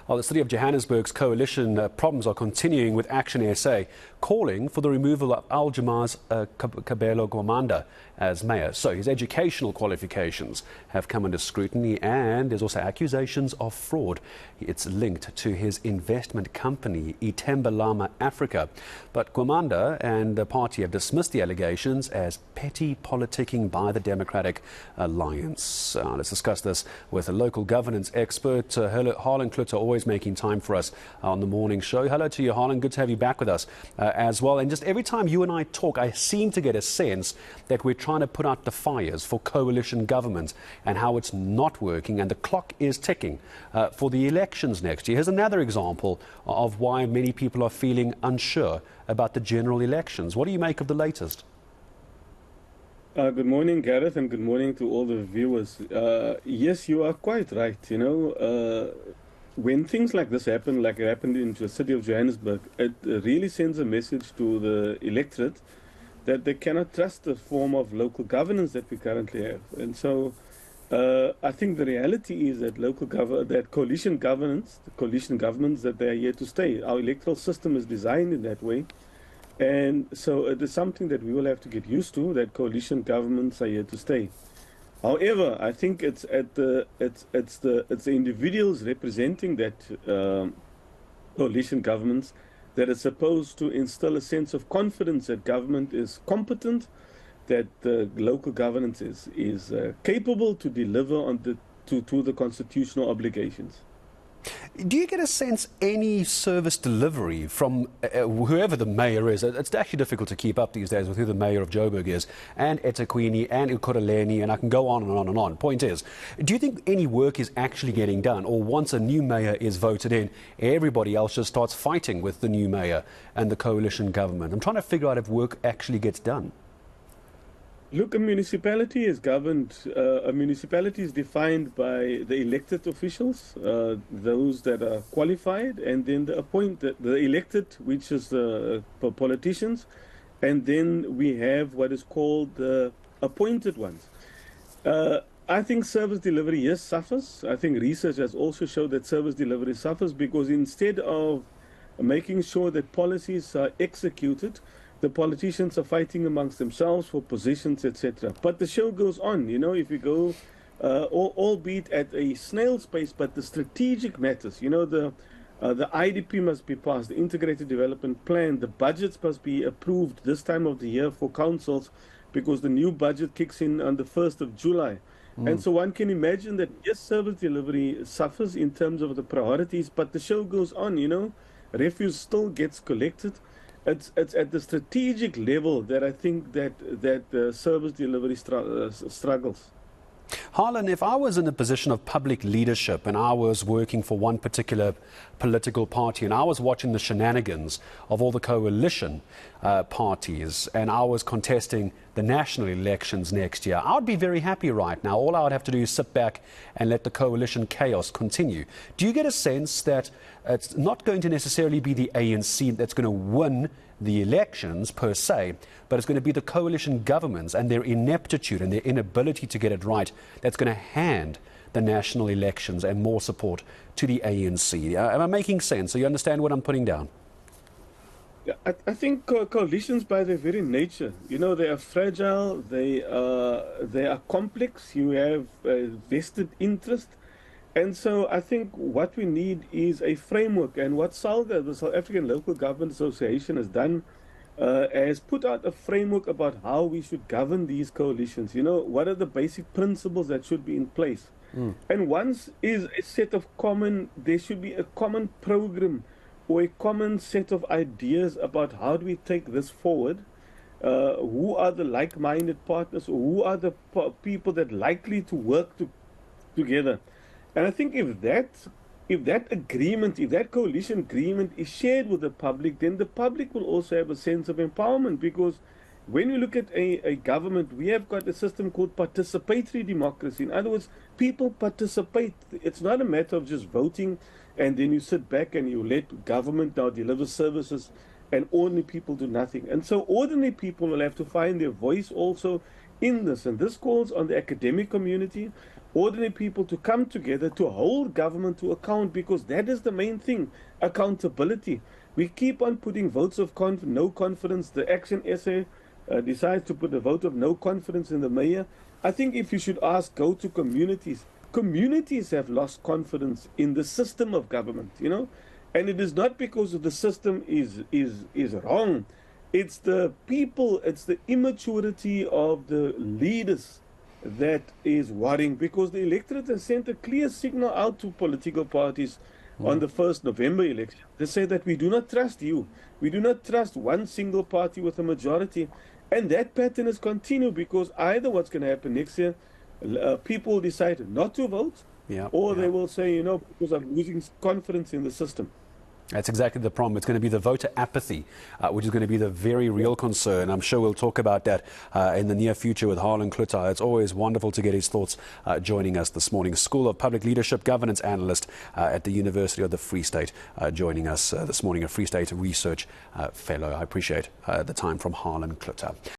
Well, the City of Johannesburg's coalition problems are continuing, with ActionSA calling for the removal of Al-Jamah-Ah's Kabelo Gwamanda as mayor. So his educational qualifications have come under scrutiny, and there's also accusations of fraud. It's linked to his investment company, eNCA Africa. But Gwamanda and the party have dismissed the allegations as petty politicking by the Democratic Alliance. Let's discuss this with a local governance expert, Harlan Cloete, always making time for us on the morning show. Hello to you, Harlan. Good to have you back with us as well. And just every time you and I talk, I seem to get a sense that we're trying to put out the fires for coalition government and how it's not working, and the clock is ticking for the elections next year. Here's another example of why many people are feeling unsure about the general elections. What do you make of the latest? Good morning, Gareth, and good morning to all the viewers. Yes, you are quite right. When things like this happen, like it happened in the city of Johannesburg, it really sends a message to the electorate that they cannot trust the form of local governance that we currently have. And so I think the reality is that coalition governments, that they are here to stay. Our electoral system is designed in that way. And so it is something that we will have to get used to, that coalition governments are here to stay. However, I think it's the individuals representing that coalition governments that are supposed to instill a sense of confidence that government is competent, that the local governance is capable to deliver on to the constitutional obligations. Do you get a sense any service delivery from whoever the mayor is? It's actually difficult to keep up these days with who the mayor of Joburg is, and eThekwini, and eKurhuleni, and I can go on and on and on. Point is, do you think any work is actually getting done, or once a new mayor is voted in, everybody else just starts fighting with the new mayor and the coalition government? I'm trying to figure out if work actually gets done. Look, a municipality is governed, a municipality is defined by the elected officials, those that are qualified, and then the elected, which is the politicians, and then we have what is called the appointed ones. I think service delivery, yes, suffers. I think research has also showed that service delivery suffers because instead of making sure that policies are executed, the politicians are fighting amongst themselves for positions, etc. But the show goes on, if you go, albeit at a snail's pace, but the strategic matters, the IDP must be passed, the Integrated Development Plan, the budgets must be approved this time of the year for councils because the new budget kicks in on the 1st of July. And so one can imagine that, yes, service delivery suffers in terms of the priorities, but the show goes on, refuse still gets collected. It's at the strategic level that I think that service delivery struggles. Harlan, if I was in a position of public leadership and I was working for one particular political party and I was watching the shenanigans of all the coalition parties and I was contesting the national elections next year, I would be very happy right now. All I would have to do is sit back and let the coalition chaos continue. Do you get a sense that it's not going to necessarily be the ANC that's going to win the elections per se, but it's going to be the coalition governments and their ineptitude and their inability to get it right that's going to hand the national elections and more support to the ANC? Am I making sense? So you understand what I'm putting down? Yeah, I think coalitions by their very nature, they are fragile, they are complex, you have vested interest. And so I think what we need is a framework, and what SALGA, the South African Local Government Association, has done, has put out a framework about how we should govern these coalitions. What are the basic principles that should be in place? And once is a set of there should be a common program or a common set of ideas about how do we take this forward. Who are the like-minded partners, or who are the people that are likely to work together? And I think if that agreement, if that coalition agreement is shared with the public, then the public will also have a sense of empowerment, because when we look at a government, we have got a system called participatory democracy. In other words, people participate. It's not a matter of just voting and then you sit back and you let government now deliver services and ordinary people do nothing. And so ordinary people will have to find their voice also in this. And this calls on the academic community, ordinary people to come together to hold government to account, because that is the main thing, accountability. We keep on putting votes of no confidence. The ActionSA decides to put a vote of no confidence in the mayor. I think if you should ask, go to communities. Communities have lost confidence in the system of government, you know, and it is not because the system is wrong. It's the people, it's the immaturity of the leaders that is worrying, because the electorate has sent a clear signal out to political parties on the 1st November election. They say that we do not trust you. We do not trust one single party with a majority. And that pattern has continued, because either what's going to happen next year, people decide not to vote, or they will say, you know, because I'm losing confidence in the system. That's exactly the problem. It's going to be the voter apathy, which is going to be the very real concern. I'm sure we'll talk about that in the near future with Harlan Cloete. It's always wonderful to get his thoughts joining us this morning. School of Public Leadership Governance Analyst at the University of the Free State, joining us this morning, a Free State Research Fellow. I appreciate the time from Harlan Cloete.